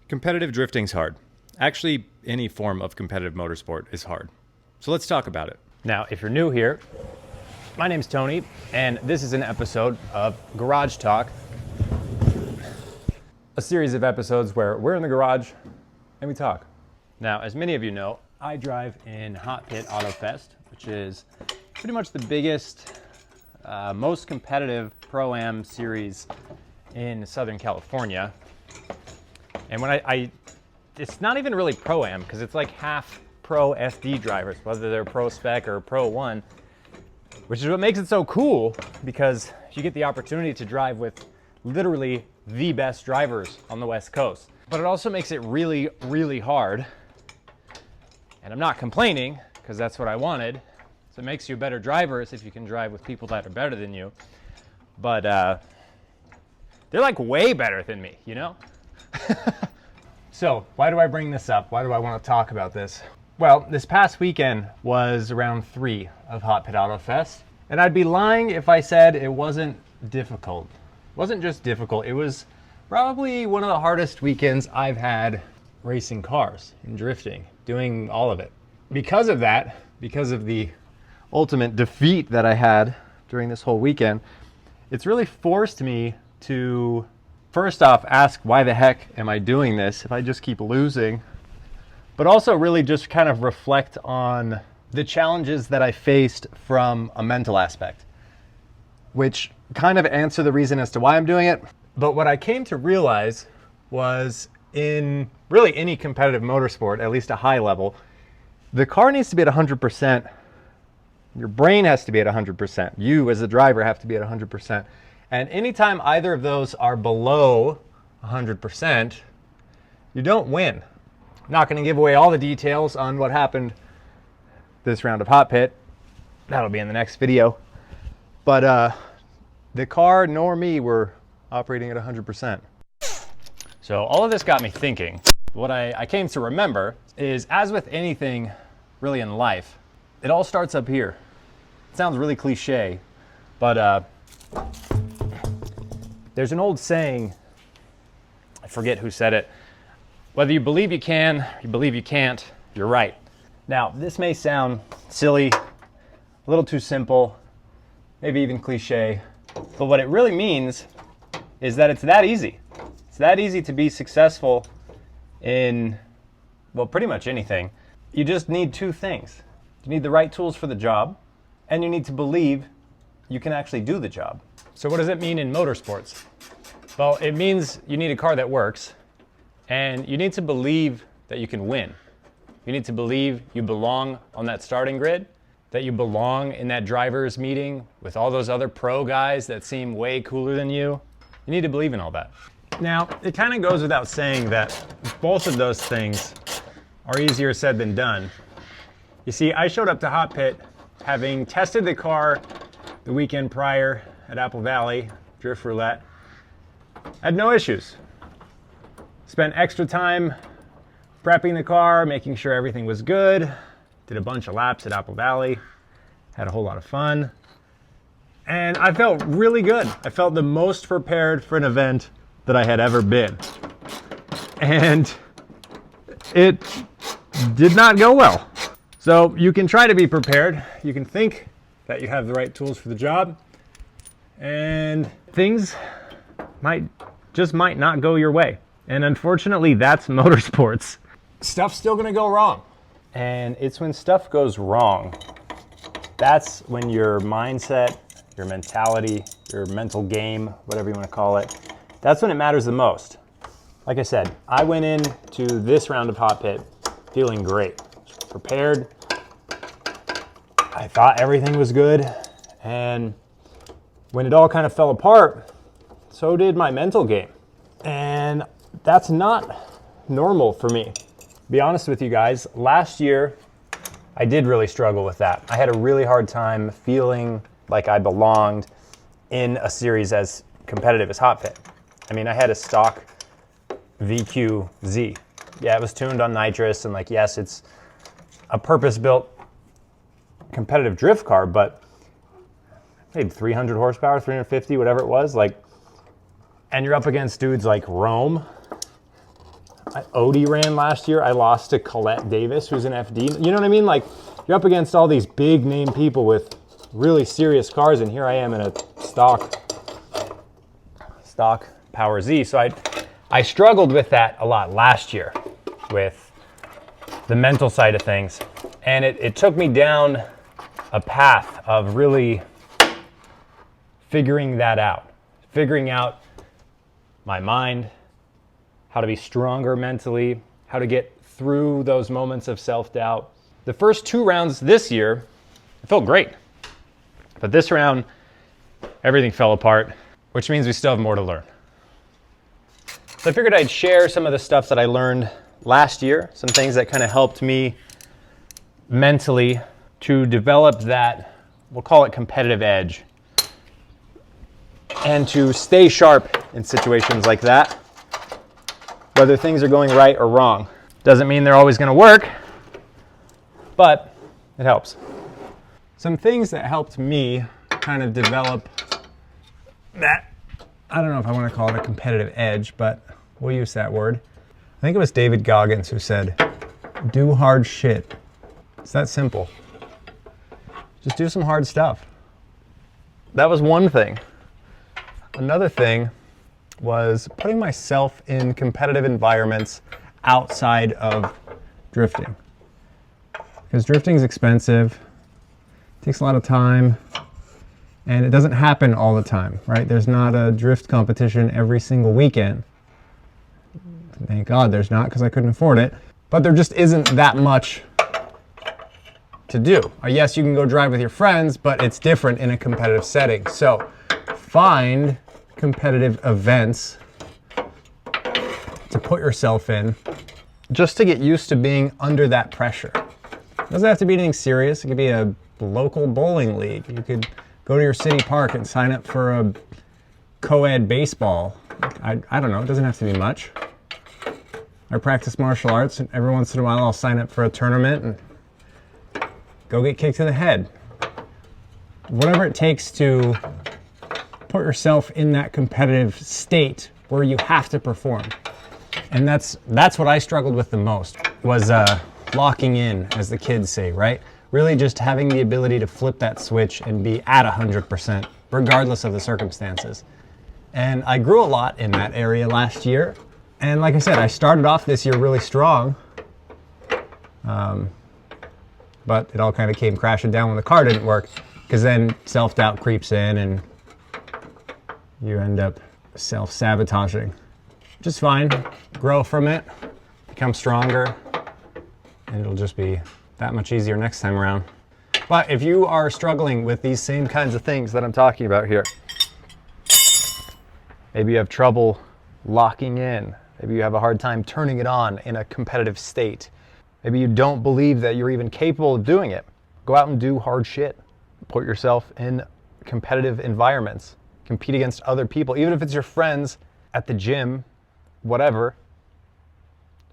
Competitive drifting's hard. Actually, any form of competitive motorsport is hard. So let's talk about it. Now, if you're new here, my name's Tony, and this is an episode of Garage Talk, a series of episodes where we're in the garage and we talk. Now, as many of you know, I drive in Hot Pit Auto Fest, which is pretty much the biggest, most competitive Pro-Am series in Southern California. And when it's not even really Pro-Am, because it's like half Pro SD drivers, whether they're Pro Spec or Pro 1, which is what makes it so cool, because you get the opportunity to drive with literally the best drivers on the West Coast. But it also makes it really, really hard. And I'm not complaining, because that's what I wanted. So it makes you better drivers if you can drive with people that are better than you. But they're like way better than me, you know? So why do I bring this up? Why do I want to talk about this? Well, this past weekend was round 3 of Hot Pit Auto Fest. And I'd be lying if I said it wasn't difficult. It wasn't just difficult, it was probably one of the hardest weekends I've had racing cars and drifting, doing all of it. Because of that, because of the ultimate defeat that I had during this whole weekend, it's really forced me to, first off, ask why the heck am I doing this if I just keep losing, but also really just kind of reflect on the challenges that I faced from a mental aspect, which kind of answer the reason as to why I'm doing it. But what I came to realize was in really any competitive motorsport, at least a high level, the car needs to be at 100%. Your brain has to be at 100%. You as the driver have to be at 100%. And anytime either of those are below 100%, you don't win. I'm not going to give away all the details on what happened this round of Hot Pit. That'll be in the next video. But the car nor me were operating at 100%. So all of this got me thinking. What I came to remember is, as with anything really in life, it all starts up here. It sounds really cliche, but there's an old saying, I forget who said it, whether you believe you can, you believe you can't, you're right. Now, this may sound silly, a little too simple, maybe even cliche, but what it really means is that it's that easy. It's that easy to be successful in, well, pretty much anything. You just need 2 things. You need the right tools for the job, and you need to believe you can actually do the job. So what does it mean in motorsports? Well, it means you need a car that works, and you need to believe that you can win. You need to believe you belong on that starting grid, that you belong in that driver's meeting with all those other pro guys that seem way cooler than you. You need to believe in all that. Now, it kind of goes without saying that both of those things are easier said than done. You see, I showed up to Hot Pit having tested the car the weekend prior at Apple Valley, Drift Roulette. Had no issues. Spent extra time prepping the car, making sure everything was good. Did a bunch of laps at Apple Valley. Had a whole lot of fun. And I felt really good. I felt the most prepared for an event that I had ever been. And it did not go well. So you can try to be prepared. You can think that you have the right tools for the job, and things might not go your way. And unfortunately, that's motorsports. Stuff's still gonna go wrong. And it's when stuff goes wrong, that's when your mindset, your mentality, your mental game, whatever you want to call it, that's when it matters the most. Like I said, I went into this round of Hot Pit feeling great, prepared. I thought everything was good, and when it all kind of fell apart, so did my mental game. And that's not normal for me. To be honest with you guys, last year I did really struggle with that. I had a really hard time feeling like I belonged in a series as competitive as Hot Pit. I mean, I had a stock VQZ. Yeah, it was tuned on nitrous, and like, yes, it's a purpose-built competitive drift car, but maybe 300 horsepower, 350, whatever it was, like, and you're up against dudes like Rome, Odie ran last year. I lost to Colette Davis, who's an FD. You know what I mean? Like, you're up against all these big name people with really serious cars, and here I am in a stock Power Z. So I struggled with that a lot last year with the mental side of things. And it took me down a path of really figuring that out, figuring out my mind, how to be stronger mentally, how to get through those moments of self-doubt. The first 2 rounds this year, it felt great. But this round, everything fell apart, which means we still have more to learn. So I figured I'd share some of the stuff that I learned last year, some things that kind of helped me mentally to develop that, we'll call it competitive edge, and to stay sharp in situations like that, whether things are going right or wrong. Doesn't mean they're always going to work, but it helps. Some things that helped me kind of develop that, I don't know if I want to call it a competitive edge, but we'll use that word. I think it was David Goggins who said, do hard shit. It's that simple. Just do some hard stuff. That was one thing. Another thing was putting myself in competitive environments outside of drifting. Because drifting is expensive, takes a lot of time, and it doesn't happen all the time, right? There's not a drift competition every single weekend. Thank God there's not, because I couldn't afford it. But there just isn't that much to do. Yes, you can go drive with your friends, but it's different in a competitive setting. So find competitive events to put yourself in just to get used to being under that pressure. It doesn't have to be anything serious. It could be a local bowling league. You could go to your city park and sign up for a co-ed baseball. I don't know, it doesn't have to be much. I practice martial arts, and every once in a while I'll sign up for a tournament and go get kicked in the head. Whatever it takes to put yourself in that competitive state where you have to perform. And that's what I struggled with the most, was locking in, as the kids say, right? Really just having the ability to flip that switch and be at 100%, regardless of the circumstances. And I grew a lot in that area last year. And like I said, I started off this year really strong. But it all kind of came crashing down when the car didn't work, because then self-doubt creeps in and you end up self-sabotaging. Which is fine. Grow from it, become stronger, and it'll just be that much easier next time around. But if you are struggling with these same kinds of things that I'm talking about here, maybe you have trouble locking in, maybe you have a hard time turning it on in a competitive state, maybe you don't believe that you're even capable of doing it, go out and do hard shit. Put yourself in competitive environments. Compete against other people, even if it's your friends at the gym, whatever.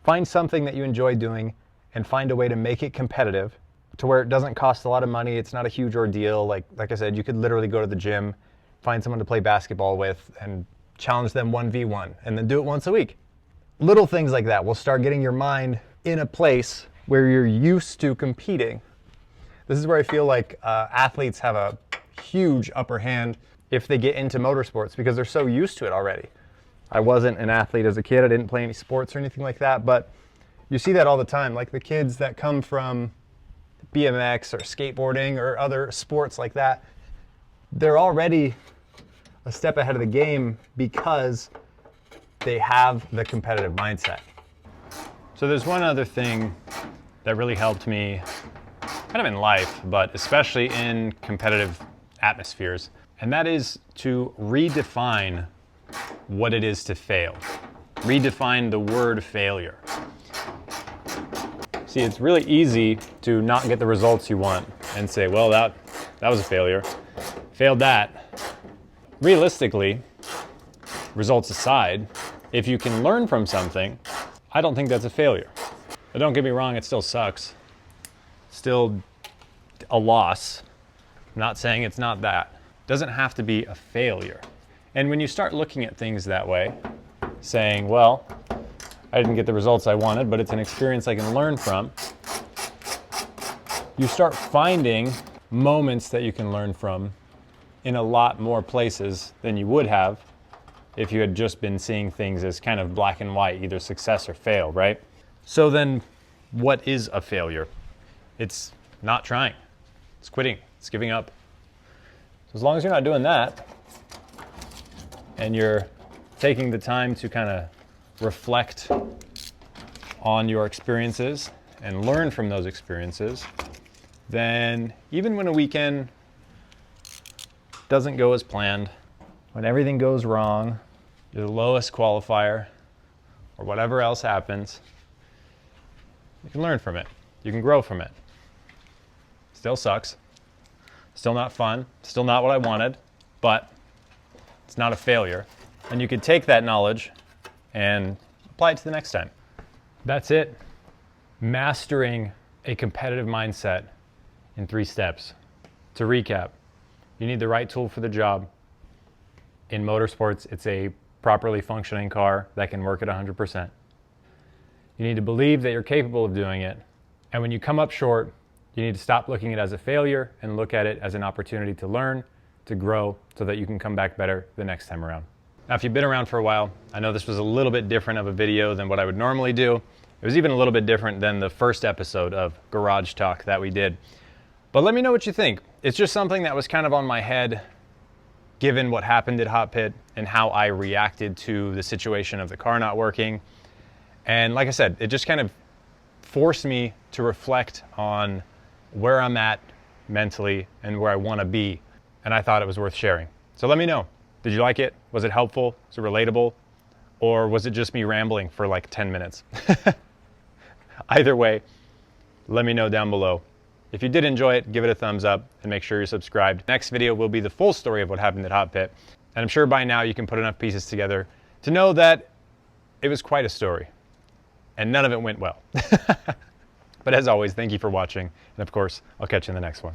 Find something that you enjoy doing and find a way to make it competitive to where it doesn't cost a lot of money. It's not a huge ordeal. Like I said, you could literally go to the gym, find someone to play basketball with, and challenge them 1v1, and then do it once a week. Little things like that will start getting your mind in a place where you're used to competing. This is where I feel like athletes have a huge upper hand if they get into motorsports, because they're so used to it already. I wasn't an athlete as a kid. I didn't play any sports or anything like that, but you see that all the time. Like the kids that come from BMX or skateboarding or other sports like that, they're already a step ahead of the game because they have the competitive mindset. So there's one other thing that really helped me kind of in life, but especially in competitive atmospheres, and that is to redefine what it is to fail. Redefine the word failure. See, it's really easy to not get the results you want and say, well, that was a failure. Failed that. Realistically, results aside, if you can learn from something, I don't think that's a failure. But don't get me wrong, it still sucks. Still a loss. I'm not saying it's not that. It doesn't have to be a failure. And when you start looking at things that way, saying, well, I didn't get the results I wanted, but it's an experience I can learn from. You start finding moments that you can learn from in a lot more places than you would have if you had just been seeing things as kind of black and white, either success or fail, right? So then what is a failure? It's not trying. It's quitting. It's giving up. So as long as you're not doing that and you're taking the time to kind of reflect on your experiences and learn from those experiences, then even when a weekend doesn't go as planned, when everything goes wrong, you're the lowest qualifier, or whatever else happens, you can learn from it. You can grow from it. Still sucks. Still not fun. Still not what I wanted, but it's not a failure. And you could take that knowledge and apply it to the next time. That's it. Mastering a competitive mindset in 3 steps. To recap, you need the right tool for the job. In motorsports, it's a properly functioning car that can work at 100%. You need to believe that you're capable of doing it. And when you come up short, you need to stop looking at it as a failure and look at it as an opportunity to learn, to grow, so that you can come back better the next time around. Now, if you've been around for a while, I know this was a little bit different of a video than what I would normally do. It was even a little bit different than the first episode of Garage Talk that we did. But let me know what you think. It's just something that was kind of on my head given what happened at Hot Pit and how I reacted to the situation of the car not working. And like I said, it just kind of forced me to reflect on where I'm at mentally and where I want to be. And I thought it was worth sharing. So let me know. Did you like it? Was it helpful? Was it relatable? Or was it just me rambling for like 10 minutes? Either way, let me know down below. If you did enjoy it, give it a thumbs up and make sure you're subscribed. Next video will be the full story of what happened at Hot Pit. And I'm sure by now you can put enough pieces together to know that it was quite a story and none of it went well. But as always, thank you for watching. And of course, I'll catch you in the next one.